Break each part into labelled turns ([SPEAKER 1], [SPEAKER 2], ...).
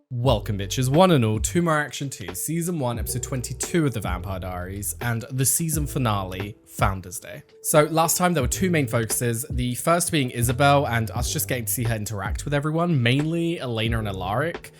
[SPEAKER 1] Welcome bitches, one and all, to my reaction to Season 1, Episode 22 of The Vampire Diaries, and the season finale, Founders Day. So last time there were two main focuses, the first being Isabel and us just getting to see her interact with everyone, mainly Elena and Alaric,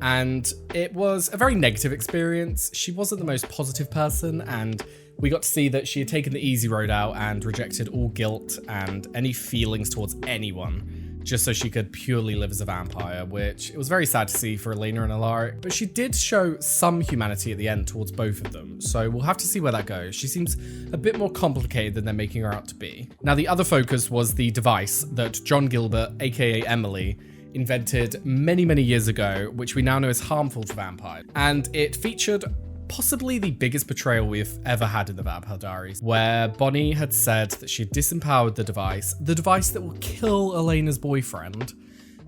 [SPEAKER 1] and it was a very negative experience. She wasn't the most positive person, and we got to see that she had taken the easy road out and rejected all guilt and any feelings towards anyone, just so she could purely live as a vampire, which it was very sad to see for Elena and Alaric. But she did show some humanity at the end towards both of them, so we'll have to see where that goes. She seems a bit more complicated than they're making her out to be. Now, the other focus was the device that John Gilbert, aka Emily, invented many, many years ago, which we now know is harmful to vampires. And it featured possibly the biggest betrayal we've ever had in the Vampire Diaries, where Bonnie had said that she disempowered the device that will kill Elena's boyfriend,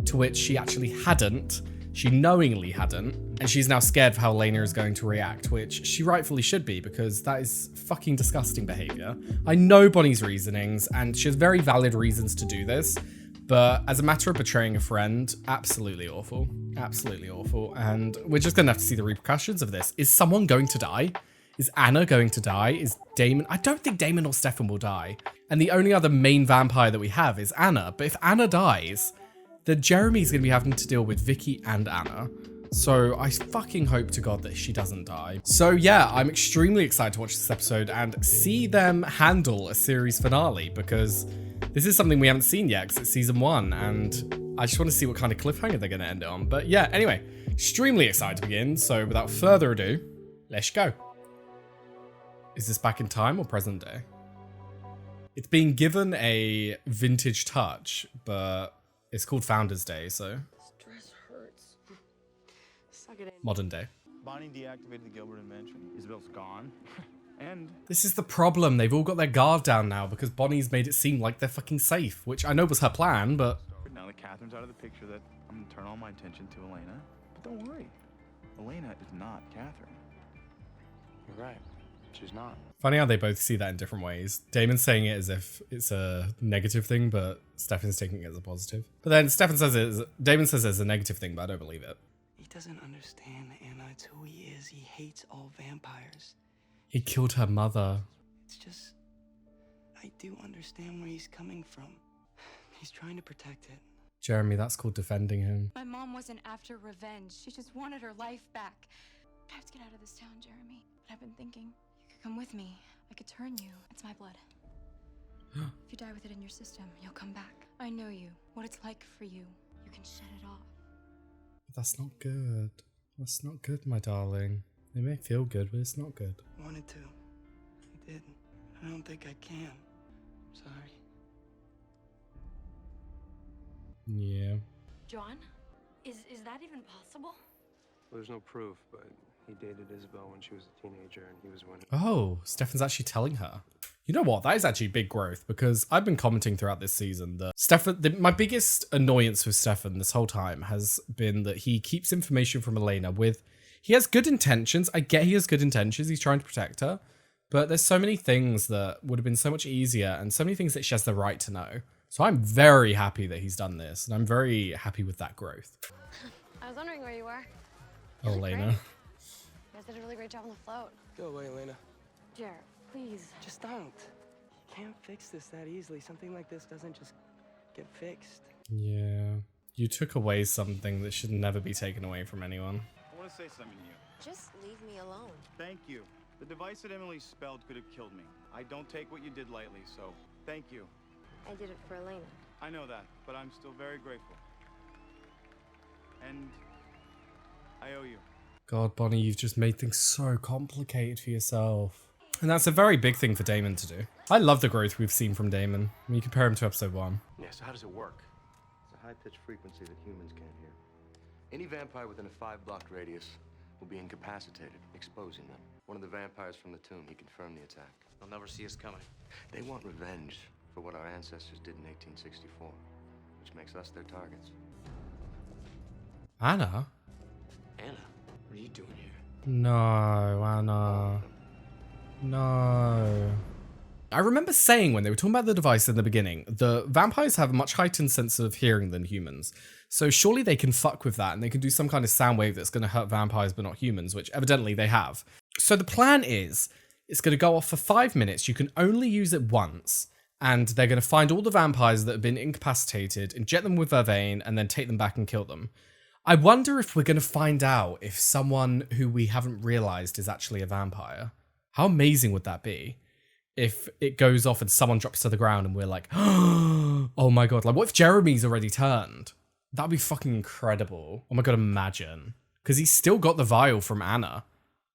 [SPEAKER 1] to which she actually hadn't. She knowingly hadn't, and she's now scared for how Elena is going to react, which she rightfully should be, because that is fucking disgusting behavior. I know Bonnie's reasonings, and she has very valid reasons to do this, but as a matter of betraying a friend, absolutely awful. Absolutely awful. And we're just going to have to see the repercussions of this. Is someone going to die? Is Anna going to die? Is Damon? I don't think Damon or Stefan will die. And the only other main vampire that we have is Anna. But if Anna dies, then Jeremy's going to be having to deal with Vicky and Anna. So I fucking hope to God that she doesn't die. So yeah, I'm extremely excited to watch this episode and see them handle a series finale, because this is something we haven't seen yet because it's season 1, and I just want to see what kind of cliffhanger they're going to end it on. But yeah, anyway, extremely excited to begin. So without further ado, let's go. Is this back in time or present day? It's being given a vintage touch, but it's called Founders Day, so
[SPEAKER 2] Stress hurts. Suck it in.
[SPEAKER 1] modern day.
[SPEAKER 3] Bonnie deactivated the Gilbert invention. Isabel's gone. And
[SPEAKER 1] This is the problem. They've all got their guard down now because Bonnie's made it seem like they're fucking safe, which I know was her plan, but
[SPEAKER 3] now that Catherine's out of the picture, that I'm gonna turn all my attention to Elena. But don't worry, Elena is not Catherine.
[SPEAKER 4] You're right. She's not.
[SPEAKER 1] funny how they both see that in different ways. Damon's saying it as if it's a negative thing, but Stefan's taking it as a positive. But then Damon says it's a negative thing, but I don't believe it.
[SPEAKER 2] He doesn't understand, Anna. It's who he is. He hates all vampires.
[SPEAKER 1] He killed her mother.
[SPEAKER 2] It's just, I do understand where he's coming from. He's trying to protect it.
[SPEAKER 1] Jeremy, that's called defending him.
[SPEAKER 5] My mom wasn't after revenge. She just wanted her life back. I have to get out of this town, Jeremy. But I've been thinking, you could come with me. I could turn you. It's my blood. If you die with it in your system, you'll come back. I know you. What it's like for you. You can shut it off.
[SPEAKER 1] That's not good. That's not good, my darling. It may feel good, but it's not good.
[SPEAKER 2] Wanted to. I did. I don't think I can. Sorry.
[SPEAKER 1] Yeah.
[SPEAKER 6] John? Is that even possible?
[SPEAKER 4] Well, there's no proof, but he dated Isabel when she was a teenager, and he was when.
[SPEAKER 1] Oh, Stefan's actually telling her. You know what? That is actually big growth, because I've been commenting throughout this season that my biggest annoyance with Stefan this whole time has been that he keeps information from Elena with. He has good intentions. I get he has good intentions. He's trying to protect her. But there's so many things that would have been so much easier and so many things that she has the right to know. So I'm very happy that he's done this. And I'm very happy with that growth.
[SPEAKER 6] I was wondering where you were.
[SPEAKER 1] Oh, Elena.
[SPEAKER 6] You guys did a really great job on the float.
[SPEAKER 2] Go away, Elena.
[SPEAKER 6] Jared, please.
[SPEAKER 2] Just don't. You can't fix this that easily. Something like this doesn't just get fixed.
[SPEAKER 1] Yeah. You took away something that should never be taken away from anyone.
[SPEAKER 3] I want to say something to you.
[SPEAKER 6] Just leave me alone.
[SPEAKER 3] Thank you. The device that Emily spelled could have killed me. I don't take what you did lightly, so thank you.
[SPEAKER 6] I did it for Elena.
[SPEAKER 3] I know that, but I'm still very grateful. And I owe you.
[SPEAKER 1] God, Bonnie, you've just made things so complicated for yourself. And that's a very big thing for Damon to do. I love the growth we've seen from Damon. I mean, you compare him to episode 1.
[SPEAKER 4] Yeah, so how does it work? It's a high-pitched frequency that humans can't hear. Any vampire within a 5-block radius will be incapacitated, exposing them. One of the vampires from the tomb, he confirmed the attack.
[SPEAKER 7] They'll never see us coming.
[SPEAKER 4] They want revenge for what our ancestors did in 1864, which makes us their targets.
[SPEAKER 1] Anna?
[SPEAKER 7] Anna, what are you doing here?
[SPEAKER 1] No, Anna. No. I remember saying when they were talking about the device in the beginning, the vampires have a much heightened sense of hearing than humans. So surely they can fuck with that and they can do some kind of sound wave that's going to hurt vampires but not humans, which evidently they have. So the plan is, it's going to go off for 5 minutes. You can only use it once. And they're going to find all the vampires that have been incapacitated, inject them with vervain, and then take them back and kill them. I wonder if we're going to find out if someone who we haven't realized is actually a vampire. How amazing would that be? If it goes off and someone drops to the ground and we're like, oh my god, like what if Jeremy's already turned? That'd be fucking incredible. Oh my god, imagine. Because he's still got the vial from Anna.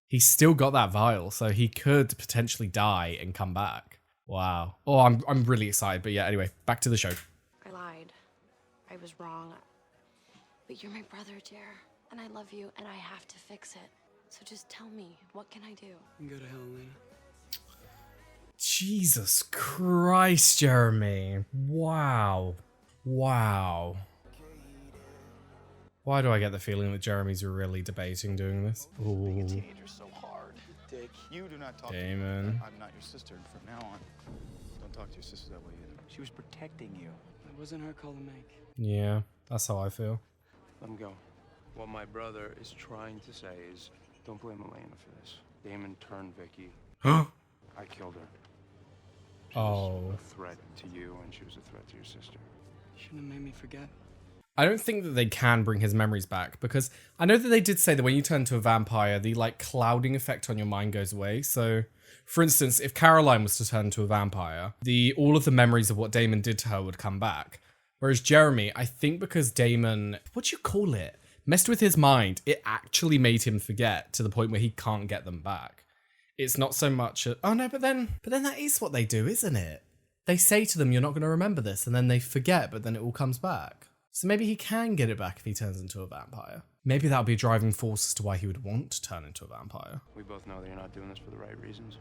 [SPEAKER 1] He's still got that vial, so he could potentially die and come back. Wow. Oh, I'm really excited. But yeah, anyway, back to the show.
[SPEAKER 6] I lied. I was wrong. But you're my brother, Jer. And I love you, and I have to fix it. So just tell me, what can I do?
[SPEAKER 2] You can go to hell, Elena.
[SPEAKER 1] Jesus Christ, Jeremy. Wow. Wow. Why do I get the feeling that Jeremy's really debating doing this? Ooh.
[SPEAKER 3] So hard. Dick, you do not talk
[SPEAKER 1] Damon.
[SPEAKER 3] to me. I'm not your sister, and from now on, don't talk to your sister that way either. She was protecting you.
[SPEAKER 2] It wasn't her call to make.
[SPEAKER 1] Yeah, that's how I feel.
[SPEAKER 4] Let him go. What my brother is trying to say is, don't blame Elena for this. Damon turned Vicky. I killed her. She was a threat to you, and she was a threat to your sister.
[SPEAKER 2] Shouldn't have made me forget.
[SPEAKER 1] I don't think that they can bring his memories back, because I know that they did say that when you turn to a vampire, the like clouding effect on your mind goes away. So, for instance, if Caroline was to turn to a vampire, all of the memories of what Damon did to her would come back. Whereas Jeremy, I think because Damon, what do you call it? Messed with his mind, it actually made him forget to the point where he can't get them back. It's not so much, oh no, but then that is what they do, isn't it? They say to them, you're not going to remember this, and then they forget, but then it all comes back. So maybe he can get it back if he turns into a vampire. Maybe that'll be a driving force as to why he would want to turn into a vampire.
[SPEAKER 4] We both know that you're not doing this for the right reasons.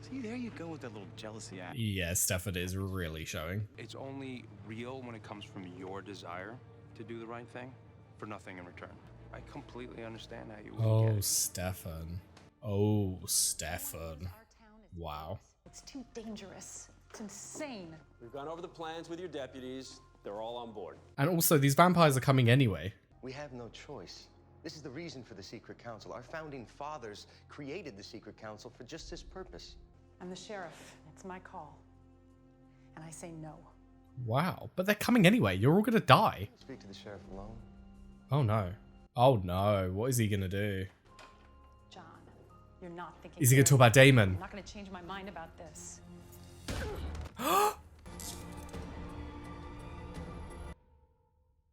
[SPEAKER 3] See, there you go with that little jealousy act.
[SPEAKER 1] Yeah, Stefan is really showing.
[SPEAKER 4] It's only real when it comes from your desire to do the right thing for nothing in return. I completely understand how you would get it.
[SPEAKER 1] Stefan. Oh, Stefan. Wow.
[SPEAKER 8] It's too dangerous. It's insane.
[SPEAKER 9] We've gone over the plans with your deputies. They're all on board.
[SPEAKER 1] And also, these vampires are coming anyway.
[SPEAKER 4] We have no choice. This is the reason for the Secret Council. Our founding fathers created the Secret Council for just this purpose.
[SPEAKER 8] I'm the sheriff. It's my call. And I say no.
[SPEAKER 1] Wow. But they're coming anyway. You're all gonna die.
[SPEAKER 4] Speak to the sheriff alone.
[SPEAKER 1] Oh no. Oh no. What is he gonna do?
[SPEAKER 8] John, you're not thinking.
[SPEAKER 1] Is he gonna talk about Damon?
[SPEAKER 8] I'm not gonna change my mind about this.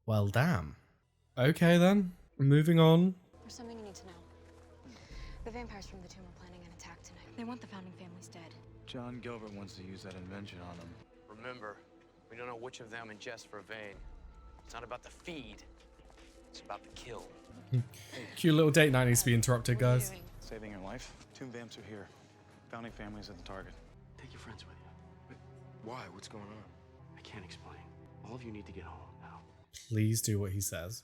[SPEAKER 1] Well, damn. Okay then. Moving on.
[SPEAKER 5] There's something you need to know. The vampires from the tomb are planning an attack tonight. They want the founding families dead.
[SPEAKER 3] John Gilbert wants to use that invention on him.
[SPEAKER 7] Remember, we don't know which of them ingest vervain. It's not about the feed. It's about the kill.
[SPEAKER 1] Cute little date night needs to be interrupted, guys.
[SPEAKER 3] Saving your life. Tomb vamps are here. Founding families at the target.
[SPEAKER 7] Take your friends with you.
[SPEAKER 4] Wait, why? What's going on?
[SPEAKER 7] I can't explain. All of you need to get home now.
[SPEAKER 1] Please do what he says.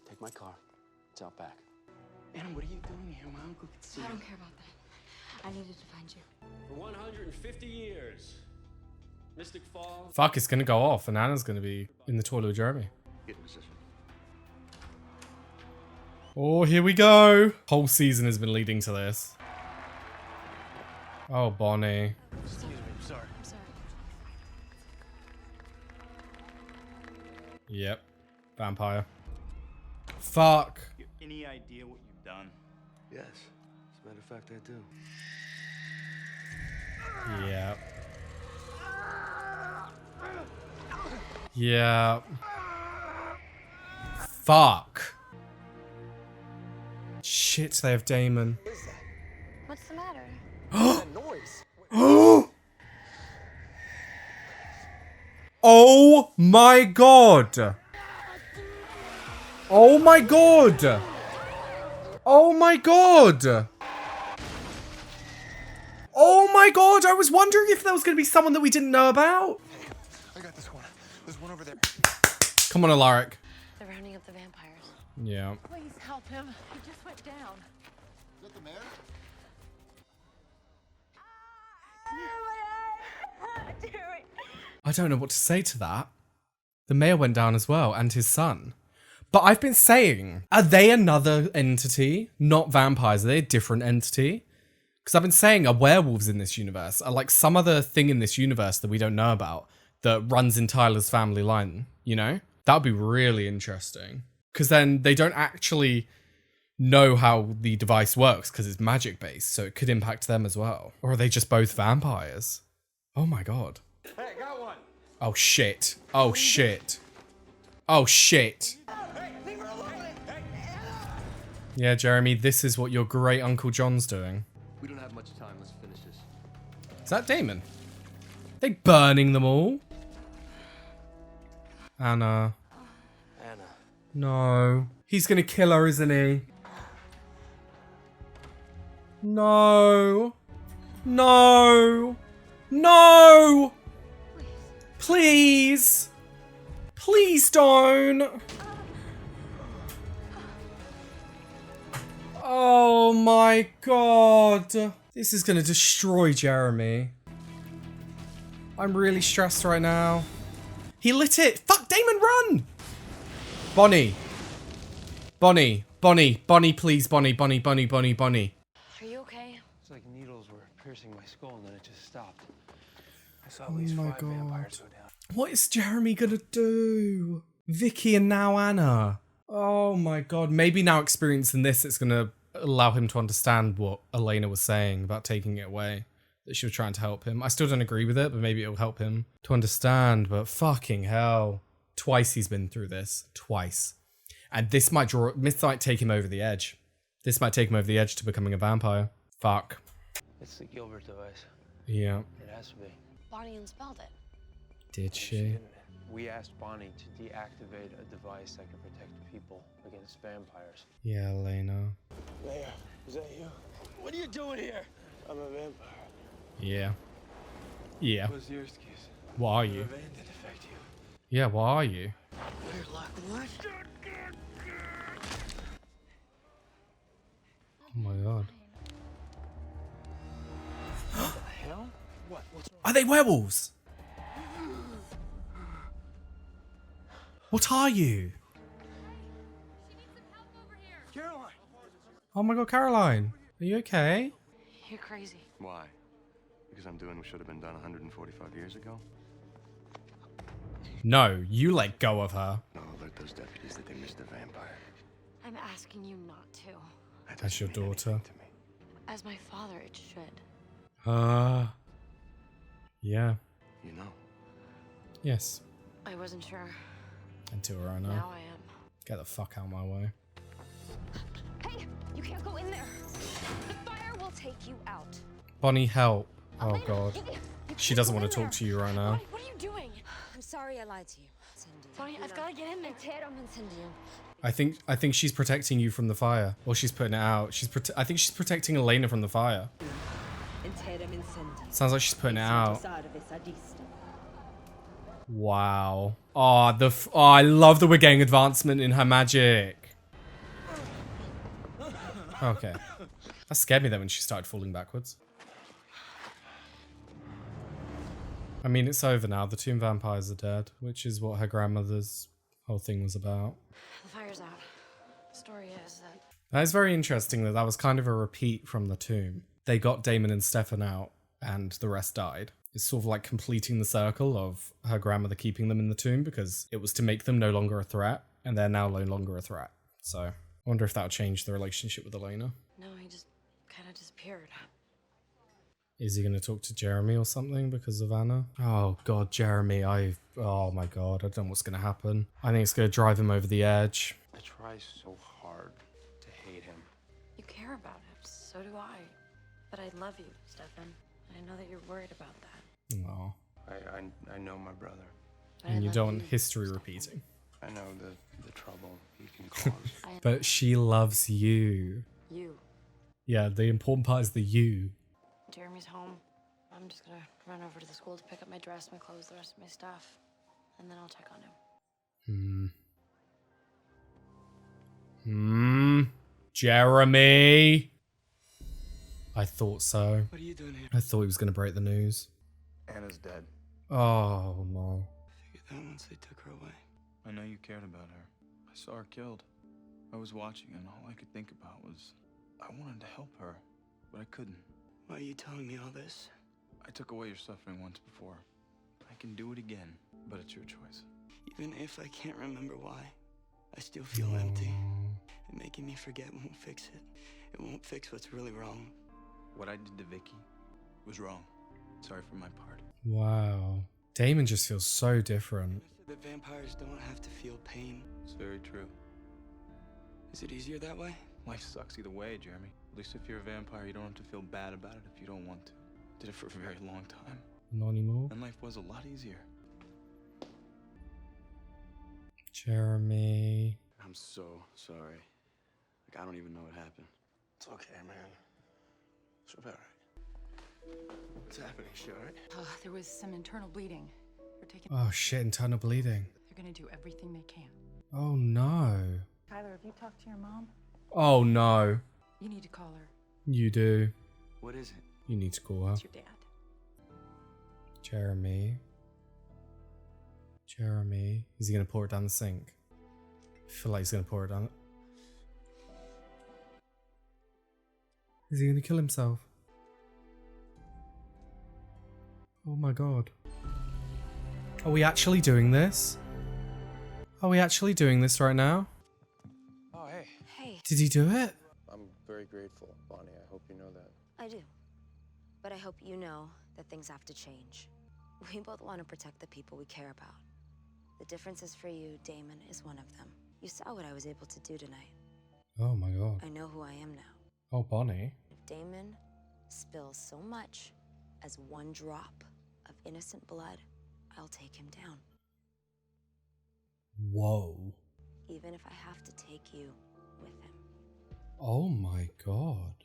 [SPEAKER 9] Take my car. It's out back.
[SPEAKER 2] Anna, what are you doing here? My uncle could see
[SPEAKER 5] I
[SPEAKER 2] you.
[SPEAKER 5] don't care about that. I needed to find you.
[SPEAKER 9] For 150 years, Mystic Falls.
[SPEAKER 1] Fuck, it's gonna go off and Anna's gonna be in the toilet with Jeremy.
[SPEAKER 4] Get in position.
[SPEAKER 1] Oh, here we go. Whole season has been leading to this. Oh, Bonnie.
[SPEAKER 3] Excuse me, I'm sorry.
[SPEAKER 5] I'm sorry.
[SPEAKER 1] Yep. Vampire. Fuck.
[SPEAKER 3] You have any idea what you've done?
[SPEAKER 4] Yes. As a matter of fact, I do.
[SPEAKER 1] Yep. Yeah. Fuck. Shit, they have Damon.
[SPEAKER 6] What's the matter?
[SPEAKER 1] Oh my god! Oh my god! Oh my god! Oh my god! I was wondering if there was going to be someone that we didn't know about.
[SPEAKER 3] I got this one. There's one over there.
[SPEAKER 1] Come on, Alaric.
[SPEAKER 6] They're rounding up the vampires.
[SPEAKER 1] Yeah.
[SPEAKER 8] Please help him. He just went down.
[SPEAKER 3] Is that the mayor?
[SPEAKER 1] I don't know what to say to that. The mayor went down as well, and his son. But I've been saying, are they another entity? Not vampires, are they a different entity? Because I've been saying, are werewolves in this universe? Are like some other thing in this universe that we don't know about that runs in Tyler's family line, you know? That would be really interesting. Because then they don't actually know how the device works because it's magic based, so it could impact them as well. Or are they just both vampires? Oh my god.
[SPEAKER 9] Hey, got one.
[SPEAKER 1] Oh shit. Oh shit. Oh shit. Yeah, Jeremy, this is what your great Uncle John's doing.
[SPEAKER 9] We don't have much time. Let's finish this.
[SPEAKER 1] Is that Damon? They burning them all? Anna.
[SPEAKER 7] Anna.
[SPEAKER 1] No. He's gonna kill her, isn't he? No. No. No. Please. Please don't. Oh my god. This is gonna destroy Jeremy. I'm really stressed right now. He lit it. Fuck, Damon, run! Bonnie. Bonnie. Bonnie. Bonnie, please. Bonnie. Bonnie. Bonnie. Bonnie. Bonnie.
[SPEAKER 6] Are you okay?
[SPEAKER 4] It's like needles were piercing my skull and then it just stopped. I saw at least
[SPEAKER 1] my
[SPEAKER 4] 5
[SPEAKER 1] God.
[SPEAKER 4] vampires go down.
[SPEAKER 1] What is Jeremy gonna do? Vicky and now Anna. Oh my god. Maybe now experiencing this, it's gonna allow him to understand what Elena was saying about taking it away. That she was trying to help him. I still don't agree with it, but maybe it'll help him to understand. But fucking hell. Twice he's been through this. Twice. And this might take him over the edge. This might take him over the edge to becoming a vampire. Fuck.
[SPEAKER 4] It's the Gilbert device.
[SPEAKER 1] Yeah.
[SPEAKER 4] It has to be.
[SPEAKER 6] Bonnie installed it.
[SPEAKER 1] Did she?
[SPEAKER 4] We asked Bonnie to deactivate a device that can protect people against vampires.
[SPEAKER 1] Yeah, Elena.
[SPEAKER 9] Mayor, is that you? What are you doing here? I'm a vampire.
[SPEAKER 1] Yeah. Yeah.
[SPEAKER 9] What's your excuse?
[SPEAKER 1] What are you?
[SPEAKER 9] The vein didn't affect you.
[SPEAKER 1] Yeah, what are you?
[SPEAKER 9] We're locked. What?
[SPEAKER 1] Oh my god.
[SPEAKER 9] What the hell? What's wrong?
[SPEAKER 1] Are they werewolves? What are you?
[SPEAKER 9] Caroline!
[SPEAKER 1] Oh my god, Caroline. Are you okay?
[SPEAKER 6] You're crazy.
[SPEAKER 10] Why? Because I'm doing what should have been done 145 years ago?
[SPEAKER 1] No, you let go of her.
[SPEAKER 10] No, alert those deputies that they missed a vampire.
[SPEAKER 6] I'm asking you not to.
[SPEAKER 10] That
[SPEAKER 1] That's your
[SPEAKER 10] doesn't mean
[SPEAKER 1] daughter.
[SPEAKER 10] anything to me.
[SPEAKER 6] As my father, it should.
[SPEAKER 1] Yeah.
[SPEAKER 10] You know.
[SPEAKER 1] Yes.
[SPEAKER 6] I wasn't sure.
[SPEAKER 1] Until right now.
[SPEAKER 6] Now I am.
[SPEAKER 1] Get the fuck out of my way.
[SPEAKER 5] Hey, you can't go in there. The fire will take you out.
[SPEAKER 1] Bonnie, help. Oh
[SPEAKER 5] Elena,
[SPEAKER 1] god.
[SPEAKER 5] you
[SPEAKER 1] She
[SPEAKER 5] can't
[SPEAKER 1] doesn't
[SPEAKER 5] go
[SPEAKER 1] want to
[SPEAKER 5] in
[SPEAKER 1] talk
[SPEAKER 5] there.
[SPEAKER 1] to you right now.
[SPEAKER 6] Bonnie, what are you doing?
[SPEAKER 5] I'm sorry I lied to you, Cindy.
[SPEAKER 6] Bonnie, I've got to get in there.
[SPEAKER 1] I think she's protecting you from the fire. Or she's putting it out. I think she's protecting Elena from the fire. Sounds like she's putting it out. Wow. Oh, I love that we're getting advancement in her magic. Okay. That scared me then when she started falling backwards. I mean, it's over now. The tomb vampires are dead, which is what her grandmother's whole thing was about.
[SPEAKER 6] The fire's out. The story is that...
[SPEAKER 1] That is very interesting that was kind of a repeat from the tomb. They got Damon and Stefan out and the rest died. It's sort of like completing the circle of her grandmother keeping them in the tomb because it was to make them no longer a threat and they're now no longer a threat. So I wonder if that'll change the relationship with Elena.
[SPEAKER 6] No, he just kind of disappeared.
[SPEAKER 1] Is he going to talk to Jeremy or something because of Anna? Oh god, Jeremy, oh my god, I don't know what's going to happen. I think it's going to drive him over the edge.
[SPEAKER 4] I try so hard to hate him.
[SPEAKER 6] You care about him. So do I. But I love you, Stefan. And I know that you're worried about that.
[SPEAKER 1] Oh.
[SPEAKER 4] I know my brother.
[SPEAKER 6] But I
[SPEAKER 1] And you
[SPEAKER 6] love
[SPEAKER 1] don't want
[SPEAKER 6] you,
[SPEAKER 1] history
[SPEAKER 6] Stefan.
[SPEAKER 1] repeating.
[SPEAKER 4] I know the trouble he can cause.
[SPEAKER 1] But she loves you.
[SPEAKER 6] You.
[SPEAKER 1] Yeah, the important part is the you.
[SPEAKER 6] Jeremy's home. I'm just gonna run over to the school to pick up my dress, my clothes, the rest of my stuff. And then I'll check on him.
[SPEAKER 1] Jeremy. I thought so.
[SPEAKER 2] What are you doing here?
[SPEAKER 1] I thought he was going to break the news.
[SPEAKER 3] Anna's dead.
[SPEAKER 1] Oh no.
[SPEAKER 2] Figured that once they took her away.
[SPEAKER 3] I know you cared about her. I saw her killed. I was watching, and all I could think about was I wanted to help her, but I couldn't.
[SPEAKER 2] Why are you telling me all this?
[SPEAKER 3] I took away your suffering once before. I can do it again, but it's your choice.
[SPEAKER 2] Even if I can't remember why, I still feel empty. And making me forget won't fix it. It won't fix what's really wrong.
[SPEAKER 3] What I did to Vicky was wrong. Sorry for my part.
[SPEAKER 1] Wow. Damon just feels so different.
[SPEAKER 2] I said that vampires don't have to feel pain.
[SPEAKER 3] It's very true.
[SPEAKER 2] Is it easier that way?
[SPEAKER 3] Life sucks either way, Jeremy. At least if you're a vampire, you don't have to feel bad about it if you don't want to. Did it for a very long time.
[SPEAKER 1] Not anymore.
[SPEAKER 3] And life was a lot easier.
[SPEAKER 1] Jeremy.
[SPEAKER 10] I'm so sorry. Like, I don't even know what happened.
[SPEAKER 9] It's okay, man. She'll be all right. What's happening? She all right?
[SPEAKER 8] There was some internal bleeding. They're taking.
[SPEAKER 1] Oh shit, internal bleeding.
[SPEAKER 8] They're gonna do everything they can.
[SPEAKER 1] Oh no.
[SPEAKER 8] Tyler, have you talked to your mom?
[SPEAKER 1] Oh no.
[SPEAKER 8] You need to call her.
[SPEAKER 1] You do.
[SPEAKER 2] What is it?
[SPEAKER 1] You need to call her.
[SPEAKER 8] It's your dad.
[SPEAKER 1] Jeremy. Jeremy. Is he gonna pour it down the sink? I feel like he's gonna pour it down. Is he gonna kill himself? Oh my god. Are we actually doing this? Are we actually doing this right now?
[SPEAKER 10] Oh, hey.
[SPEAKER 6] Hey,
[SPEAKER 1] Did he do it?
[SPEAKER 10] I'm very grateful, Bonnie. I hope you know that.
[SPEAKER 6] I do. But I hope you know that things have to change. We both want to protect the people we care about. The difference is for you, Damon is one of them. You saw what I was able to do tonight.
[SPEAKER 1] Oh my god.
[SPEAKER 6] I know who I am now.
[SPEAKER 1] Oh, Bonnie.
[SPEAKER 6] If Damon spills so much as one drop of innocent blood, I'll take him down.
[SPEAKER 1] Whoa.
[SPEAKER 6] Even if I have to take you with him.
[SPEAKER 1] Oh my god.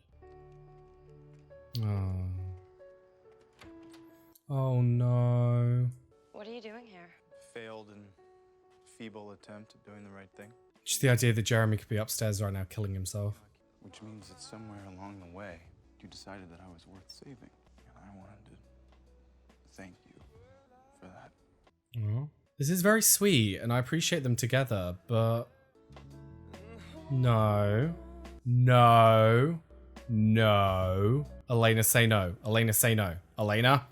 [SPEAKER 1] Oh. Oh no.
[SPEAKER 6] What are you doing here?
[SPEAKER 3] Failed and feeble attempt at doing the right thing.
[SPEAKER 1] Just the idea that Jeremy could be upstairs right now killing himself.
[SPEAKER 3] Which means that somewhere along the way, you decided that I was worth saving. And I wanted to thank you for that.
[SPEAKER 1] Oh. This is very sweet and I appreciate them together, but... No. No. No. Elena, say no. Elena, say no. Elena?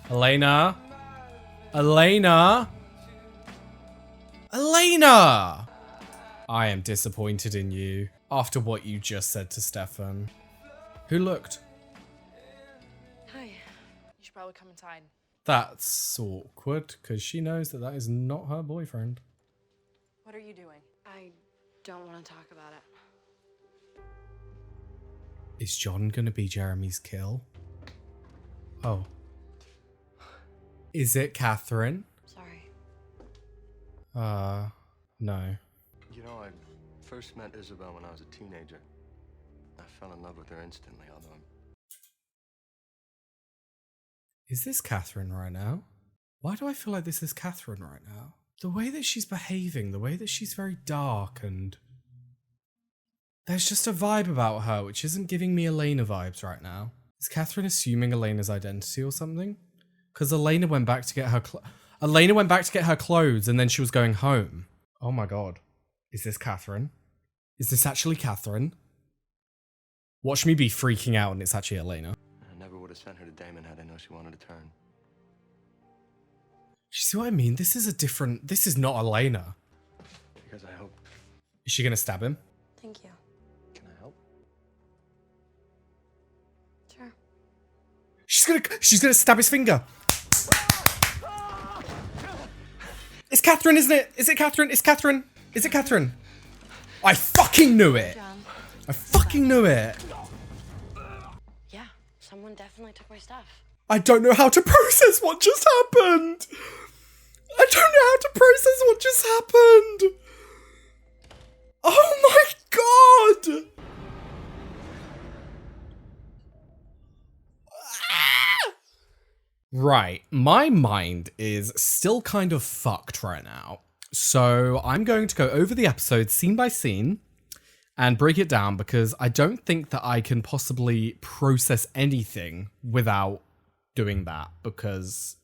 [SPEAKER 1] Elena? Elena? Elena! I am disappointed in you after what you just said to Stefan. Who looked?
[SPEAKER 11] Hi. You should probably come inside.
[SPEAKER 1] That's awkward because she knows that that is not her boyfriend.
[SPEAKER 11] What are you doing?
[SPEAKER 6] I don't want to talk about it.
[SPEAKER 1] Is John gonna be Jeremy's kill? Oh. Is it Katherine?
[SPEAKER 6] Sorry.
[SPEAKER 1] No.
[SPEAKER 10] You know, I first met Isabel when I was a teenager. I fell in love with her instantly, although I'm...
[SPEAKER 1] Is this Katherine right now? Why do I feel like this is Katherine right now? The way that she's behaving, the way that she's very dark and... There's just a vibe about her which isn't giving me Elena vibes right now. Is Katherine assuming Elena's identity or something? Because Elena went back to get her clothes and then she was going home. Oh my god. Is this Katherine? Is this actually Katherine? Watch me be freaking out and it's actually Elena.
[SPEAKER 10] I never would have sent her to Damon had I known she wanted to turn.
[SPEAKER 1] You see what I mean? This is not Elena.
[SPEAKER 10] Because I hope...
[SPEAKER 1] Is she gonna stab him?
[SPEAKER 6] Thank you.
[SPEAKER 10] Can I help?
[SPEAKER 6] Sure.
[SPEAKER 1] She's gonna stab his finger. It's Katherine, isn't it? Is it Katherine? It's Katherine. Is it Katherine? I fucking knew it.
[SPEAKER 6] John.
[SPEAKER 1] I fucking knew it.
[SPEAKER 6] Yeah, someone definitely took my stuff.
[SPEAKER 1] I don't know how to process what just happened. I don't know how to process what just happened. Oh my god. Right, my mind is still kind of fucked right now. So I'm going to go over the episode scene by scene and break it down because I don't think that I can possibly process anything without doing that because,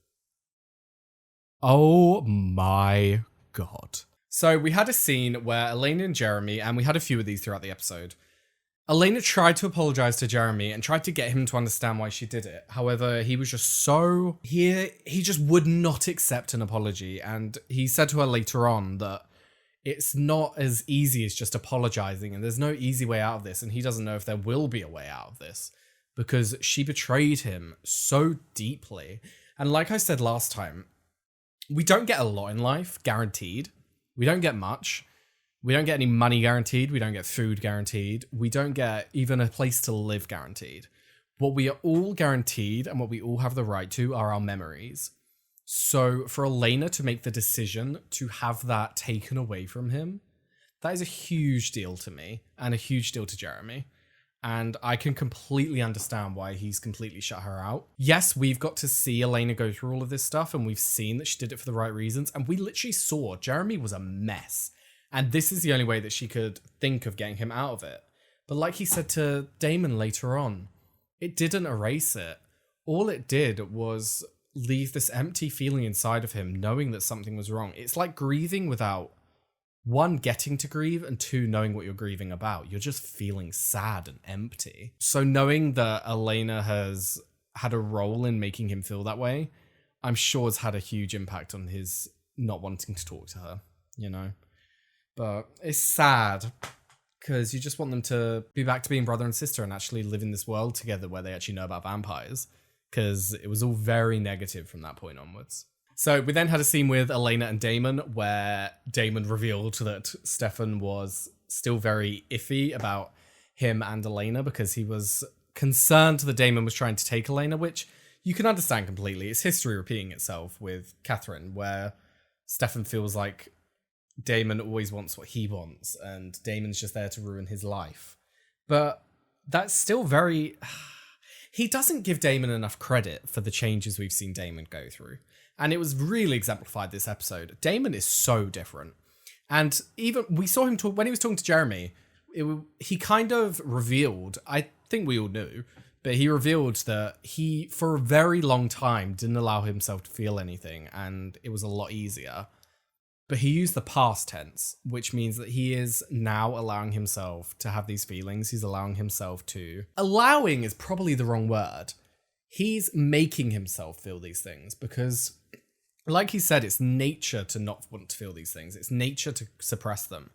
[SPEAKER 1] oh my God. So we had a scene where Elena and Jeremy, and we had a few of these throughout the episode, Elena tried to apologize to Jeremy and tried to get him to understand why she did it. However, he was just so... He just would not accept an apology. And he said to her later on that it's not as easy as just apologizing, and there's no easy way out of this, and he doesn't know if there will be a way out of this because she betrayed him so deeply. And like I said last time, we don't get a lot in life guaranteed. We don't get much. We don't get any money guaranteed. We don't get food guaranteed. We don't get even a place to live guaranteed. What we are all guaranteed and what we all have the right to are our memories. So for Elena to make the decision to have that taken away from him, that is a huge deal to me and a huge deal to Jeremy. And I can completely understand why he's completely shut her out. Yes, we've got to see Elena go through all of this stuff, and we've seen that she did it for the right reasons. And we literally saw Jeremy was a mess. And this is the only way that she could think of getting him out of it. But like he said to Damon later on, it didn't erase it. All it did was leave this empty feeling inside of him, knowing that something was wrong. It's like grieving without, one, getting to grieve, and two, knowing what you're grieving about. You're just feeling sad and empty. So knowing that Elena has had a role in making him feel that way, I'm sure has had a huge impact on his not wanting to talk to her, you know? But it's sad because you just want them to be back to being brother and sister and actually live in this world together where they actually know about vampires, because it was all very negative from that point onwards. So we then had a scene with Elena and Damon where Damon revealed that Stefan was still very iffy about him and Elena because he was concerned that Damon was trying to take Elena, which you can understand completely. It's history repeating itself with Katherine, where Stefan feels like Damon always wants what he wants, and Damon's just there to ruin his life. But that's still very... He doesn't give Damon enough credit for the changes we've seen Damon go through. And it was really exemplified this episode. Damon is so different. And even we saw him talk... When he was talking to Jeremy, he kind of revealed... I think we all knew, but he revealed that he, for a very long time, didn't allow himself to feel anything, and it was a lot easier. But he used the past tense, which means that he is now allowing himself to have these feelings. He's allowing himself to... Allowing is probably the wrong word. He's making himself feel these things because, like he said, it's nature to not want to feel these things. It's nature to suppress them.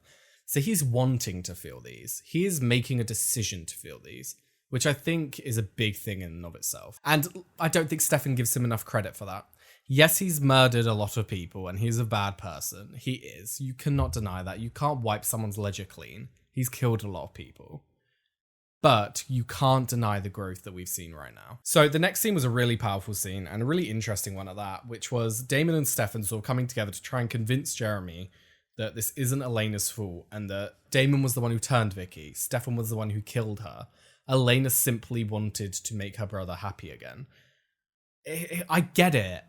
[SPEAKER 1] So he's wanting to feel these. He is making a decision to feel these, which I think is a big thing in and of itself. And I don't think Stefan gives him enough credit for that. Yes, he's murdered a lot of people and he's a bad person. He is. You cannot deny that. You can't wipe someone's ledger clean. He's killed a lot of people. But you can't deny the growth that we've seen right now. So the next scene was a really powerful scene and a really interesting one at that, which was Damon and Stefan sort of coming together to try and convince Jeremy that this isn't Elena's fault and that Damon was the one who turned Vicky. Stefan was the one who killed her. Elena simply wanted to make her brother happy again. I get it.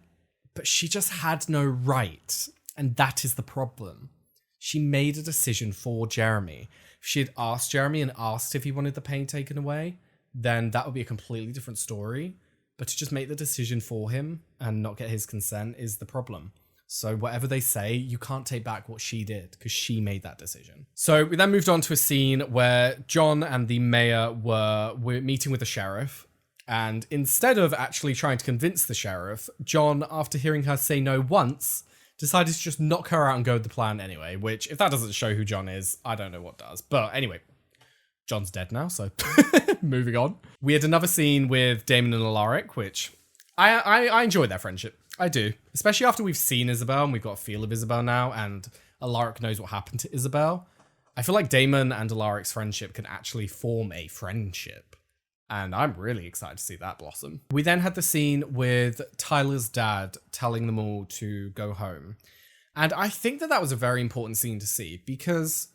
[SPEAKER 1] But she just had no right. And that is the problem. She made a decision for Jeremy. If she had asked Jeremy and asked if he wanted the pain taken away, then that would be a completely different story. But to just make the decision for him and not get his consent is the problem. So whatever they say, you can't take back what she did because she made that decision. So we then moved on to a scene where John and the mayor were meeting with the sheriff. And instead of actually trying to convince the sheriff, John, after hearing her say no once, decided to just knock her out and go with the plan anyway, which, if that doesn't show who John is, I don't know what does. But anyway, John's dead now, so moving on. We had another scene with Damon and Alaric, which I enjoy their friendship. I do. Especially after we've seen Isabel and we've got a feel of Isabel now, and Alaric knows what happened to Isabel. I feel like Damon and Alaric's friendship can actually form a friendship. And I'm really excited to see that blossom. We then had the scene with Tyler's dad telling them all to go home. And I think that was a very important scene to see because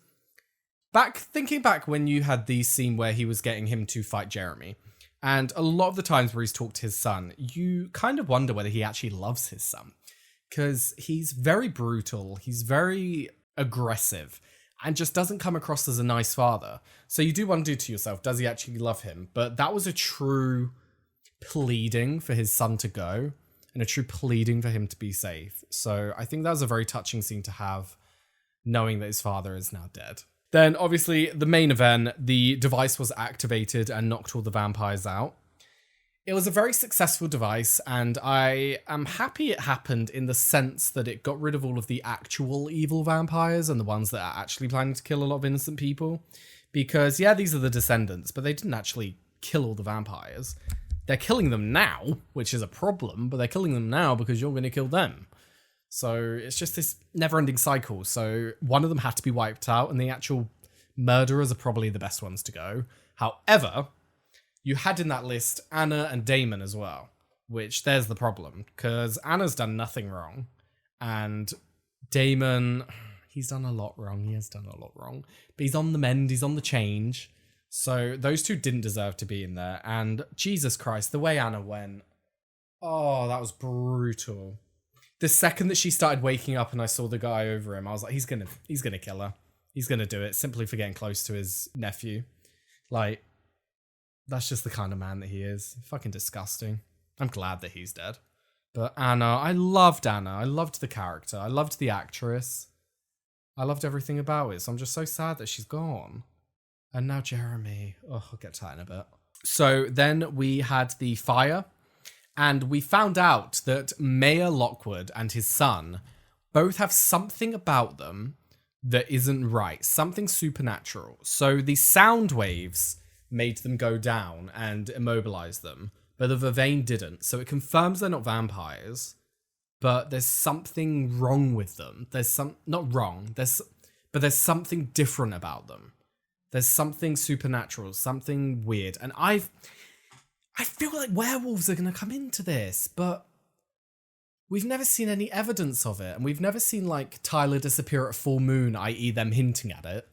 [SPEAKER 1] thinking back when you had the scene where he was getting him to fight Jeremy, and a lot of the times where he's talked to his son, you kind of wonder whether he actually loves his son because he's very brutal. He's very aggressive. And just doesn't come across as a nice father. So you do wonder to yourself, does he actually love him? But that was a true pleading for his son to go and a true pleading for him to be safe. So I think that was a very touching scene to have, knowing that his father is now dead. Then obviously the main event, the device was activated and knocked all the vampires out. It was a very successful device, and I am happy it happened in the sense that it got rid of all of the actual evil vampires and the ones that are actually planning to kill a lot of innocent people. Because, yeah, these are the descendants, but they didn't actually kill all the vampires. They're killing them now, which is a problem, but they're killing them now because you're going to kill them. So it's just this never-ending cycle. So one of them had to be wiped out, and the actual murderers are probably the best ones to go. However, you had in that list Anna and Damon as well, which there's the problem, because Anna's done nothing wrong, and Damon, he's done a lot wrong. He has done a lot wrong, but he's on the mend, he's on the change. So those two didn't deserve to be in there, and Jesus Christ, the way Anna went, oh, that was brutal. The second that she started waking up and I saw the guy over him, I was like, he's gonna kill her. He's gonna do it simply for getting close to his nephew. Like, that's just the kind of man that he is. Fucking disgusting. I'm glad that he's dead. But Anna. I loved the character. I loved the actress. I loved everything about it. So I'm just so sad that she's gone. And now Jeremy. Oh, I'll get to that in a bit. So then we had the fire. And we found out that Mayor Lockwood and his son both have something about them that isn't right. Something supernatural. So the sound waves made them go down and immobilize them, but the vervain didn't. So it confirms they're not vampires, but there's something wrong with them. Not wrong, but there's something different about them. There's something supernatural, something weird. And I feel like werewolves are going to come into this, but we've never seen any evidence of it. And we've never seen like Tyler disappear at full moon, i.e. them hinting at it.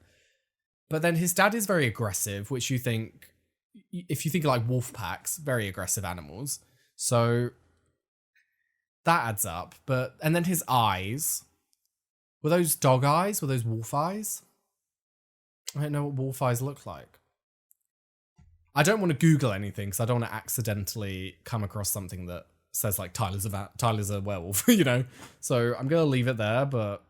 [SPEAKER 1] But then his dad is very aggressive, which you think, if you think like wolf packs, very aggressive animals. So that adds up. And then his eyes, were those dog eyes? Were those wolf eyes? I don't know what wolf eyes look like. I don't want to Google anything because I don't want to accidentally come across something that says like Tyler's a werewolf, you know? So I'm going to leave it there, but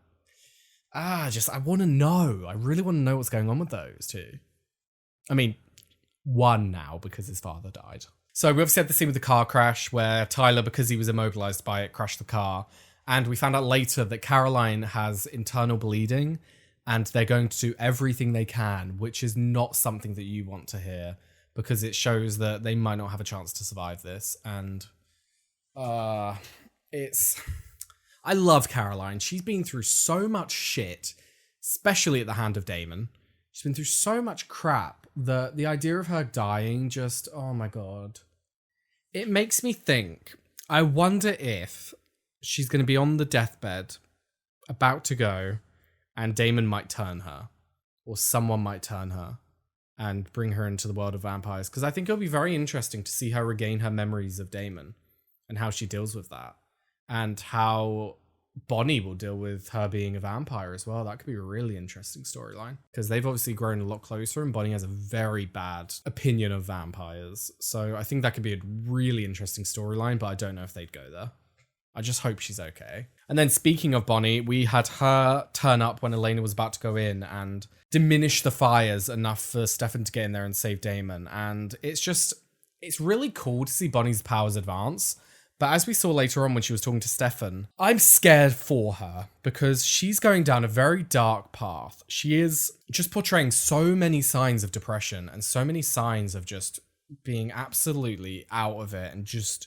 [SPEAKER 1] I want to know. I really want to know what's going on with those two. I mean, one now because his father died. So we obviously had the scene with the car crash where Tyler, because he was immobilized by it, crashed the car. And we found out later that Caroline has internal bleeding and they're going to do everything they can, which is not something that you want to hear because it shows that they might not have a chance to survive this. And I love Caroline. She's been through so much shit, especially at the hand of Damon. She's been through so much crap that the idea of her dying just, oh my God. It makes me think, I wonder if she's going to be on the deathbed, about to go, and Damon might turn her, or someone might turn her and bring her into the world of vampires. Because I think it'll be very interesting to see her regain her memories of Damon and how she deals with that. And how Bonnie will deal with her being a vampire as well. That could be a really interesting storyline. Because they've obviously grown a lot closer and Bonnie has a very bad opinion of vampires. So I think that could be a really interesting storyline, but I don't know if they'd go there. I just hope she's okay. And then speaking of Bonnie, we had her turn up when Elena was about to go in and diminish the fires enough for Stefan to get in there and save Damon. And it's really cool to see Bonnie's powers advance. But as we saw later on when she was talking to Stefan, I'm scared for her because she's going down a very dark path. She is just portraying so many signs of depression and so many signs of just being absolutely out of it and just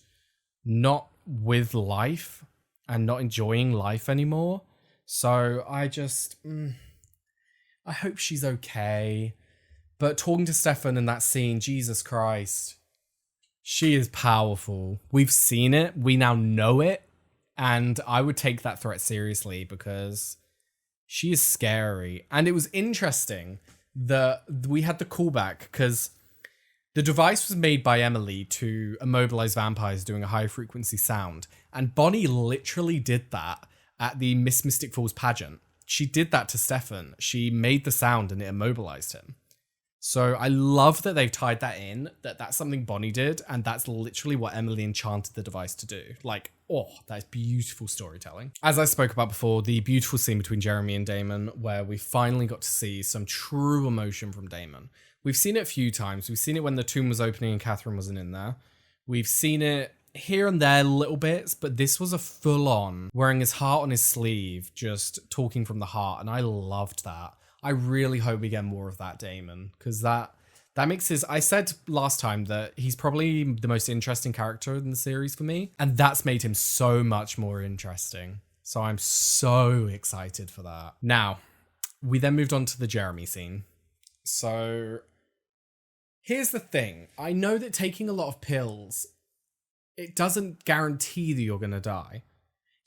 [SPEAKER 1] not with life and not enjoying life anymore. So I hope she's okay. But talking to Stefan in that scene, Jesus Christ, she is powerful. We've seen it. We now know it. And I would take that threat seriously because she is scary. And it was interesting that we had the callback because the device was made by Emily to immobilize vampires doing a high frequency sound. And Bonnie literally did that at the Miss Mystic Falls pageant. She did that to Stefan. She made the sound and it immobilized him. So I love that they've tied that in, that that's something Bonnie did, and that's literally what Emily enchanted the device to do. Like, oh, that is beautiful storytelling. As I spoke about before, the beautiful scene between Jeremy and Damon, where we finally got to see some true emotion from Damon. We've seen it a few times. We've seen it when the tomb was opening and Katherine wasn't in there. We've seen it here and there little bits, but this was a full-on, wearing his heart on his sleeve, just talking from the heart, and I loved that. I really hope we get more of that Damon, because that makes his... I said last time that he's probably the most interesting character in the series for me, and that's made him so much more interesting. So I'm so excited for that. Now, we then moved on to the Jeremy scene. So here's the thing. I know that taking a lot of pills, it doesn't guarantee that you're going to die.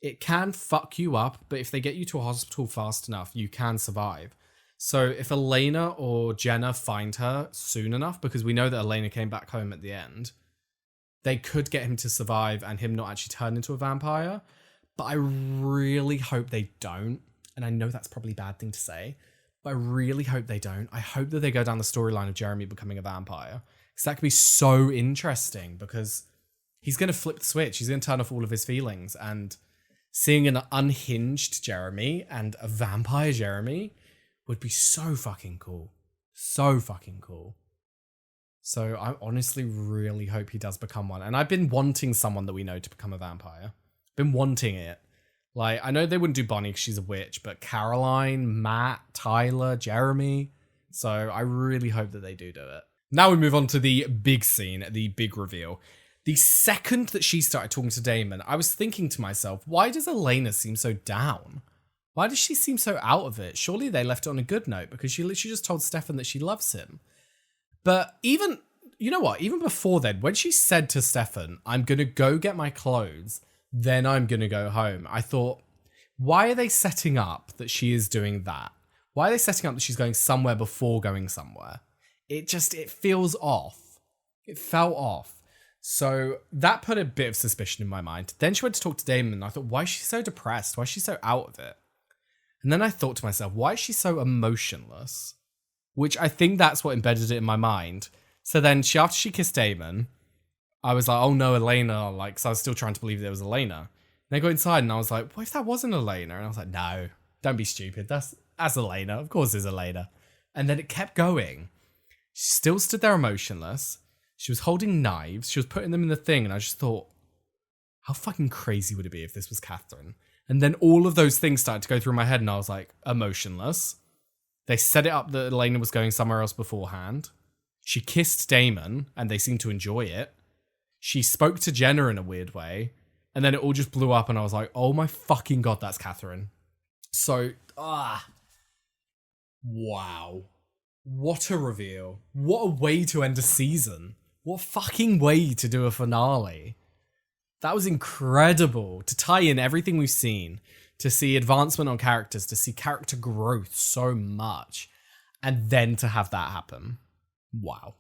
[SPEAKER 1] It can fuck you up, but if they get you to a hospital fast enough, you can survive. So if Elena or Jenna find her soon enough, because we know that Elena came back home at the end, they could get him to survive and him not actually turn into a vampire. But I really hope they don't. And I know that's probably a bad thing to say, but I really hope they don't. I hope that they go down the storyline of Jeremy becoming a vampire. Because that could be so interesting, because he's going to flip the switch. He's going to turn off all of his feelings. And seeing an unhinged Jeremy and a vampire Jeremy would be so fucking cool. So fucking cool. So I honestly really hope he does become one. And I've been wanting someone that we know to become a vampire. Been wanting it. Like, I know they wouldn't do Bonnie because she's a witch, but Caroline, Matt, Tyler, Jeremy. So I really hope that they do it. Now we move on to the big scene, the big reveal. The second that she started talking to Damon, I was thinking to myself, why does Elena seem so down? Why does she seem so out of it? Surely they left it on a good note, because she literally just told Stefan that she loves him. But even, you know what? Even before then, when she said to Stefan, I'm going to go get my clothes, then I'm going to go home, I thought, why are they setting up that she is doing that? Why are they setting up that she's going somewhere before going somewhere? It feels off. It felt off. So that put a bit of suspicion in my mind. Then she went to talk to Damon, and I thought, why is she so depressed? Why is she so out of it? And then I thought to myself, why is she so emotionless? Which I think that's what embedded it in my mind. So then after she kissed Damon, I was like, oh no, Elena. Like, so I was still trying to believe there was Elena. And I go inside and I was like, what if that wasn't Elena? And I was like, no, don't be stupid. That's Elena. Of course it's Elena. And then it kept going. She still stood there emotionless. She was holding knives. She was putting them in the thing. And I just thought, how fucking crazy would it be if this was Katherine? And then all of those things started to go through my head, and I was like, emotionless. They set it up that Elena was going somewhere else beforehand. She kissed Damon, and they seemed to enjoy it. She spoke to Jenna in a weird way, and then it all just blew up, and I was like, oh my fucking god, that's Katherine. So, wow. What a reveal. What a way to end a season. What fucking way to do a finale. That was incredible to tie in everything we've seen, to see advancement on characters, to see character growth so much, and then to have that happen. Wow.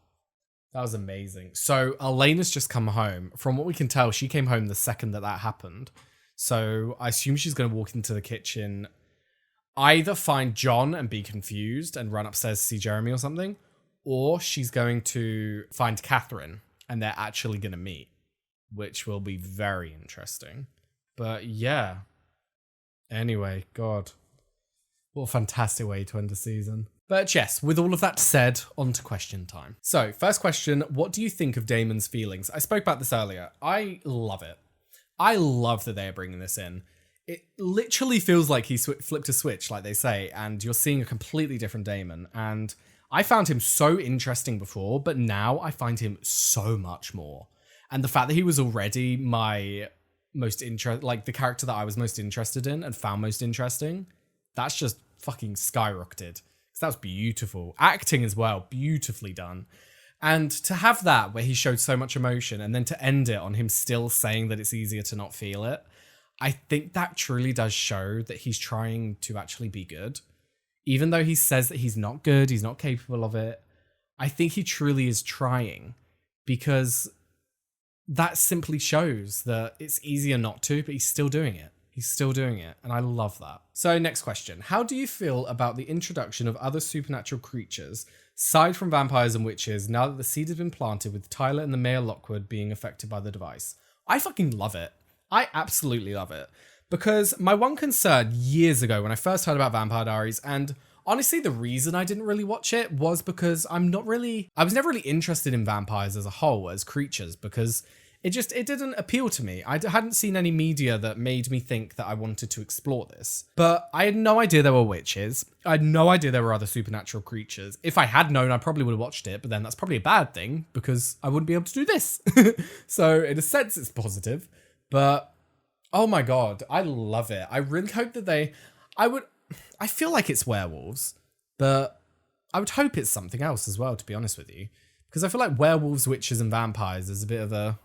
[SPEAKER 1] That was amazing. So Elena's just come home. From what we can tell, she came home the second that happened. So I assume she's going to walk into the kitchen, either find John and be confused and run upstairs to see Jeremy or something, or she's going to find Katherine and they're actually going to meet, which will be very interesting. But yeah. Anyway, God. What a fantastic way to end the season. But yes, with all of that said, on to question time. So, first question, what do you think of Damon's feelings? I spoke about this earlier. I love it. I love that they are bringing this in. It literally feels like he flipped a switch, like they say, and you're seeing a completely different Damon. And I found him so interesting before, but now I find him so much more. And the fact that he was already my most the character that I was most interested in and found most interesting, that's just fucking skyrocketed. Because that was beautiful. Acting as well, beautifully done. And to have that where he showed so much emotion and then to end it on him still saying that it's easier to not feel it, I think that truly does show that he's trying to actually be good. Even though he says that he's not good, he's not capable of it, I think he truly is trying, because that simply shows that it's easier not to, but he's still doing it. He's still doing it, and I love that. So next question. How do you feel about the introduction of other supernatural creatures, aside from vampires and witches, now that the seed has been planted with Tyler and the Mayor Lockwood being affected by the device? I fucking love it. I absolutely love it. Because my one concern years ago when I first heard about Vampire Diaries, and honestly the reason I didn't really watch it was because I was never really interested in vampires as a whole, as creatures, because it didn't appeal to me. I hadn't seen any media that made me think that I wanted to explore this. But I had no idea there were witches. I had no idea there were other supernatural creatures. If I had known, I probably would have watched it, but then that's probably a bad thing because I wouldn't be able to do this. So in a sense, it's positive. But oh my God, I love it. I really hope that I feel like it's werewolves, but I would hope it's something else as well, to be honest with you. Because I feel like werewolves, witches, and vampires is a bit of a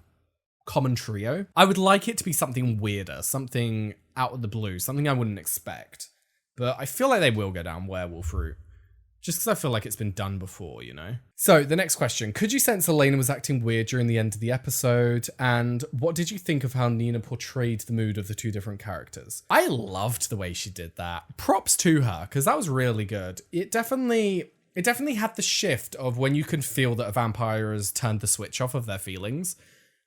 [SPEAKER 1] common trio. I would like it to be something weirder, something out of the blue, something I wouldn't expect. But I feel like they will go down werewolf route. Just because I feel like it's been done before, you know? So, the next question. Could you sense Elena was acting weird during the end of the episode? And what did you think of how Nina portrayed the mood of the two different characters? I loved the way she did that. Props to her, because that was really good. It definitely had the shift of when you can feel that a vampire has turned the switch off of their feelings,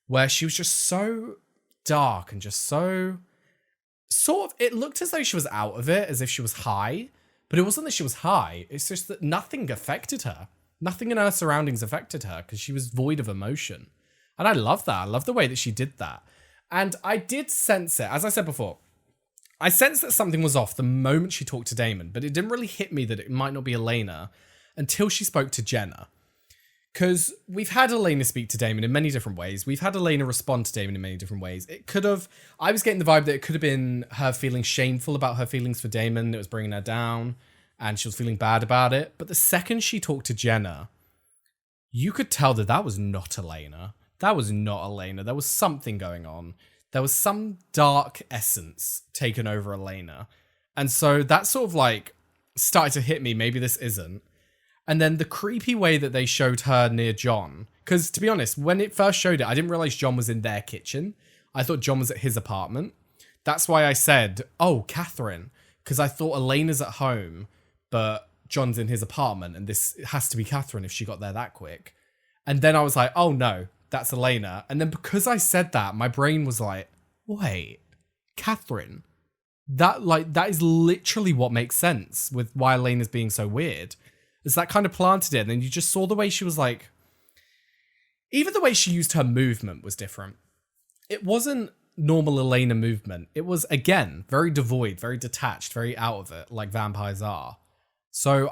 [SPEAKER 1] where she was just so dark and just so... it looked as though she was out of it, as if she was high. But it wasn't that she was high. It's just that nothing affected her. Nothing in her surroundings affected her because she was void of emotion. And I love that. I love the way that she did that. And I did sense it. As I said before, I sensed that something was off the moment she talked to Damon, but it didn't really hit me that it might not be Elena until she spoke to Jenna. Because we've had Elena speak to Damon in many different ways. We've had Elena respond to Damon in many different ways. I was getting the vibe that it could have been her feeling shameful about her feelings for Damon that was bringing her down, and she was feeling bad about it. But the second she talked to Jenna, you could tell that was not Elena. That was not Elena. There was something going on. There was some dark essence taken over Elena. And so that sort of like started to hit me. Maybe this isn't. And then the creepy way that they showed her near John. Because to be honest, when it first showed it, I didn't realize John was in their kitchen. I thought John was at his apartment. That's why I said, oh, Katherine. Because I thought Elena's at home, but John's in his apartment. And this has to be Katherine if she got there that quick. And then I was like, oh no, that's Elena. And then because I said that, my brain was like, wait, Katherine? That is literally what makes sense with why Elena's being so weird. Is that kind of planted it, and then you just saw the way she was like... Even the way she used her movement was different. It wasn't normal Elena movement. It was, again, very devoid, very detached, very out of it, like vampires are. So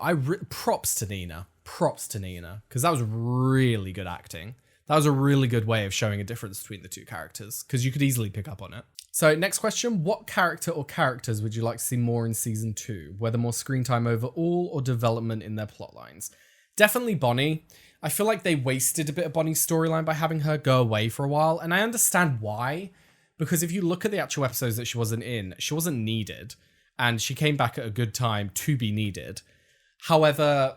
[SPEAKER 1] props to Nina. Props to Nina. Because that was really good acting. That was a really good way of showing a difference between the two characters. Because you could easily pick up on it. So next question, what character or characters would you like to see more in season 2? Whether more screen time overall or development in their plot lines? Definitely Bonnie. I feel like they wasted a bit of Bonnie's storyline by having her go away for a while. And I understand why. Because if you look at the actual episodes that she wasn't in, she wasn't needed. And she came back at a good time to be needed. However,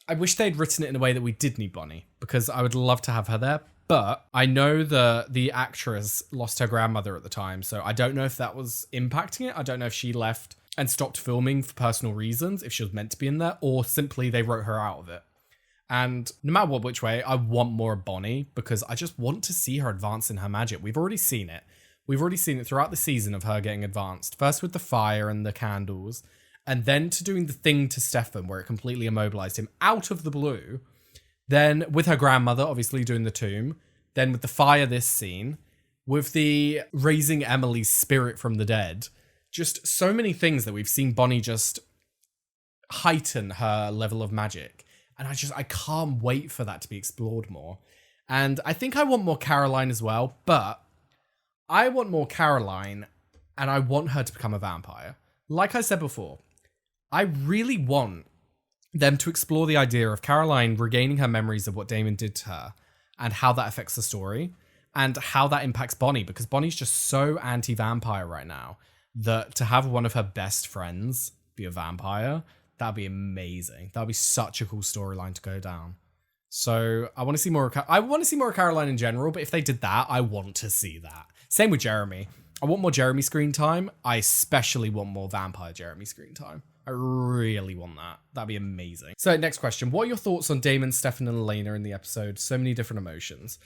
[SPEAKER 1] I wish they'd written it in a way that we did need Bonnie. Because I would love to have her there. But I know the actress lost her grandmother at the time, so I don't know if that was impacting it. I don't know if she left and stopped filming for personal reasons, if she was meant to be in there, or simply they wrote her out of it. And no matter which way, I want more of Bonnie, because I just want to see her advance in her magic. We've already seen it. We've already seen it throughout the season of her getting advanced. First with the fire and the candles, and then to doing the thing to Stefan, where it completely immobilized him out of the blue. Then with her grandmother, obviously doing the tomb. Then with the fire, this scene. With the raising Emily's spirit from the dead. Just so many things that we've seen Bonnie just heighten her level of magic. And I can't wait for that to be explored more. And I think I want more Caroline as well. But I want more Caroline and I want her to become a vampire. Like I said before, I really want them to explore the idea of Caroline regaining her memories of what Damon did to her and how that affects the story and how that impacts Bonnie, because Bonnie's just so anti-vampire right now that to have one of her best friends be a vampire, that'd be amazing. That'd be such a cool storyline to go down. So I want to see more of Caroline in general, but if they did that, I want to see that. Same with Jeremy. I want more Jeremy screen time. I especially want more vampire Jeremy screen time. I really want that. That'd be amazing. So next question. What are your thoughts on Damon, Stefan, and Elena in the episode? So many different emotions.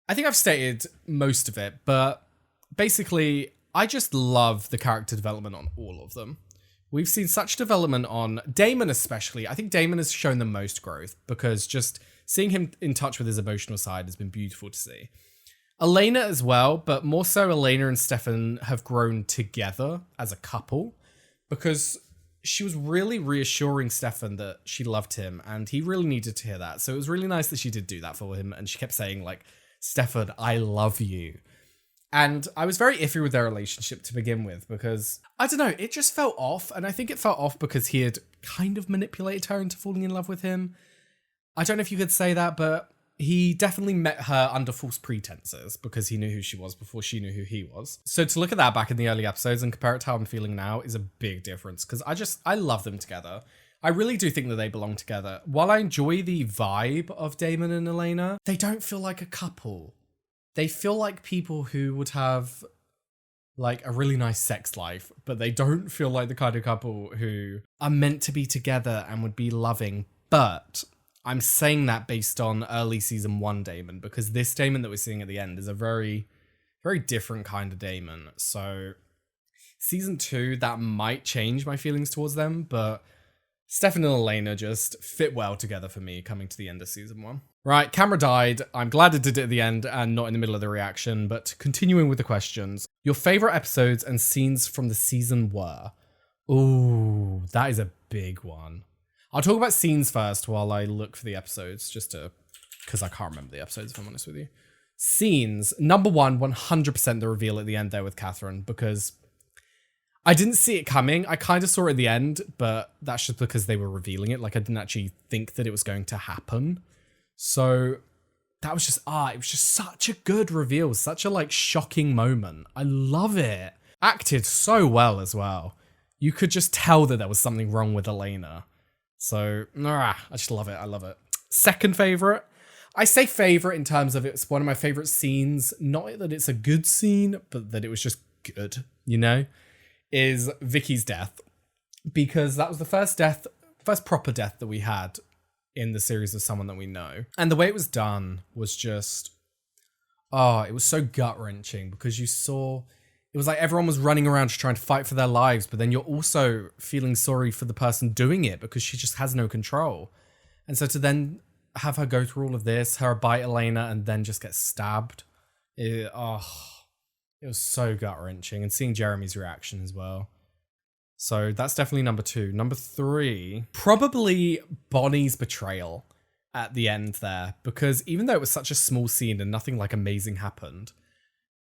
[SPEAKER 1] I think I've stated most of it, but basically, I just love the character development on all of them. We've seen such development on Damon especially. I think Damon has shown the most growth because just seeing him in touch with his emotional side has been beautiful to see. Elena as well, but more so Elena and Stefan have grown together as a couple because she was really reassuring Stefan that she loved him and he really needed to hear that. So it was really nice that she did do that for him and she kept saying like, Stefan, I love you. And I was very iffy with their relationship to begin with because, I don't know, it just felt off. And I think it felt off because he had kind of manipulated her into falling in love with him. I don't know if you could say that, but he definitely met her under false pretenses because he knew who she was before she knew who he was. So to look at that back in the early episodes and compare it to how I'm feeling now is a big difference because I love them together. I really do think that they belong together. While I enjoy the vibe of Damon and Elena, they don't feel like a couple. They feel like people who would have like a really nice sex life, but they don't feel like the kind of couple who are meant to be together and would be loving. But I'm saying that based on early season 1 Damon, because this Damon that we're seeing at the end is a very, very different kind of Damon. So season 2, that might change my feelings towards them, but Stefan and Elena just fit well together for me coming to the end of season 1. Right, camera died. I'm glad it did it at the end and not in the middle of the reaction, but continuing with the questions. Your favorite episodes and scenes from the season were? Ooh, that is a big one. I'll talk about scenes first while I look for the episodes, because I can't remember the episodes if I'm honest with you. Scenes, number 1, 100% the reveal at the end there with Katherine, because I didn't see it coming. I kind of saw it at the end, but that's just because they were revealing it. Like I didn't actually think that it was going to happen. So that was just, it was just such a good reveal, such a like shocking moment. I love it. Acted so well as well. You could just tell that there was something wrong with Elena. So, I just love it. I love it. Second favorite. I say favorite in terms of it's one of my favorite scenes. Not that it's a good scene, but that it was just good, you know, is Vicky's death. Because that was the first proper death that we had in the series of someone that we know. And the way it was done was just, it was so gut-wrenching because you saw, it was like everyone was running around just trying to fight for their lives, but then you're also feeling sorry for the person doing it because she just has no control. And so to then have her go through all of this, her bite Elena and then just get stabbed, it was so gut-wrenching. And seeing Jeremy's reaction as well. So that's definitely number 2. Number 3, probably Bonnie's betrayal at the end there. Because even though it was such a small scene and nothing like amazing happened,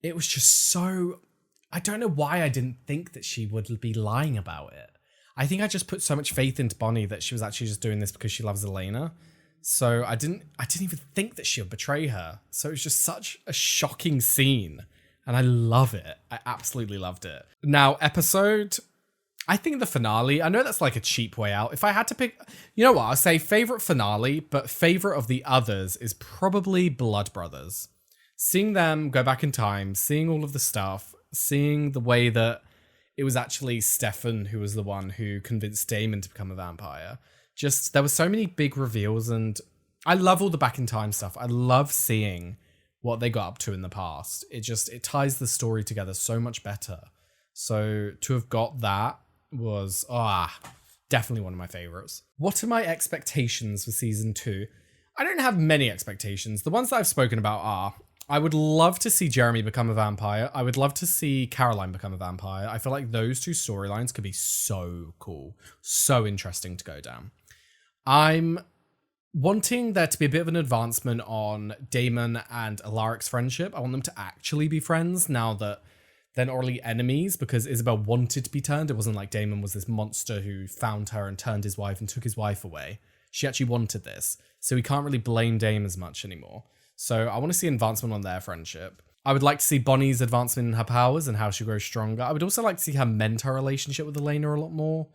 [SPEAKER 1] it was just so... I don't know why I didn't think that she would be lying about it. I think I just put so much faith into Bonnie that she was actually just doing this because she loves Elena. So I didn't even think that she would betray her. So it was just such a shocking scene. And I love it. I absolutely loved it. Now, episode... I think the finale, I know that's like a cheap way out. If I had to pick, you know what, I'll say favorite finale, but favorite of the others is probably Blood Brothers. Seeing them go back in time, seeing all of the stuff, seeing the way that it was actually Stefan who was the one who convinced Damon to become a vampire. Just, there were so many big reveals and I love all the back in time stuff. I love seeing what they got up to in the past. It ties the story together so much better. So to have got that was definitely one of my favorites. What are my expectations for season 2? I don't have many expectations. The ones that I've spoken about are, I would love to see Jeremy become a vampire. I would love to see Caroline become a vampire. I feel like those 2 storylines could be so cool, so interesting to go down. I'm wanting there to be a bit of an advancement on Damon and Alaric's friendship. I want them to actually be friends now that they're not really enemies, because Isabel wanted to be turned. It wasn't like Damon was this monster who found her and turned his wife and took his wife away. She actually wanted this. So we can't really blame Dame as much anymore. So I want to see advancement on their friendship. I would like to see Bonnie's advancement in her powers and how she grows stronger. I would also like to see her mentor relationship with Elena a lot more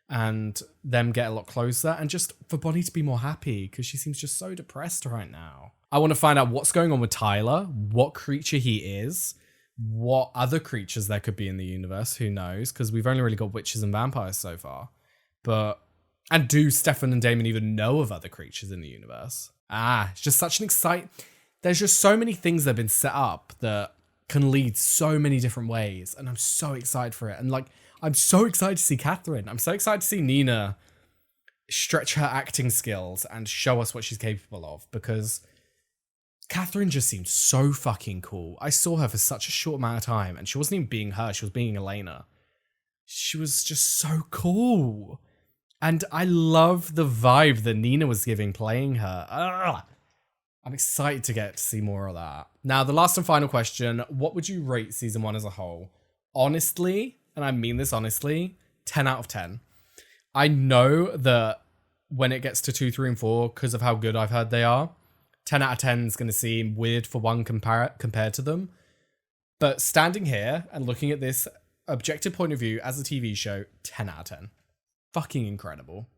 [SPEAKER 1] and them get a lot closer, and just for Bonnie to be more happy because she seems just so depressed right now. I want to find out what's going on with Tyler, what creature he is, what other creatures there could be in the universe. Who knows? Because we've only really got witches and vampires so far. And do Stefan and Damon even know of other creatures in the universe? It's just such an there's just so many things that have been set up that can lead so many different ways. And I'm so excited for it. And like, I'm so excited to see Katherine. I'm so excited to see Nina stretch her acting skills and show us what she's capable of, because Katherine just seemed so fucking cool. I saw her for such a short amount of time and she wasn't even being her, she was being Elena. She was just so cool. And I love the vibe that Nina was giving playing her. I'm excited to get to see more of that. Now, the last and final question, what would you rate season 1 as a whole? Honestly, and I mean this honestly, 10 out of 10. I know that when it gets to 2, 3, and 4, because of how good I've heard they are, 10 out of 10 is going to seem weird for one compared to them. But standing here and looking at this objective point of view as a TV show, 10 out of 10. Fucking incredible.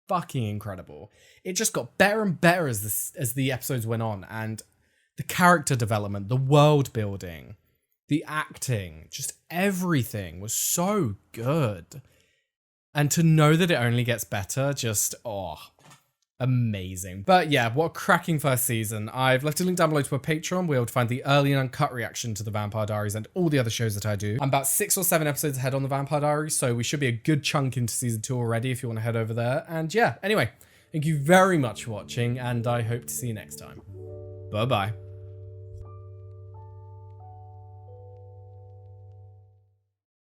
[SPEAKER 1] Fucking incredible. It just got better and better as the episodes went on, and the character development, the world building, the acting, just everything was so good. And to know that it only gets better, just, amazing. But yeah, what a cracking first season. I've left a link down below to a Patreon where you'll find the early and uncut reaction to the Vampire Diaries and all the other shows that I do. I'm about 6 or 7 episodes ahead on the Vampire Diaries, so we should be a good chunk into season 2 already if you want to head over there. And yeah, anyway, thank you very much for watching, and I hope to see you next time. Bye-bye.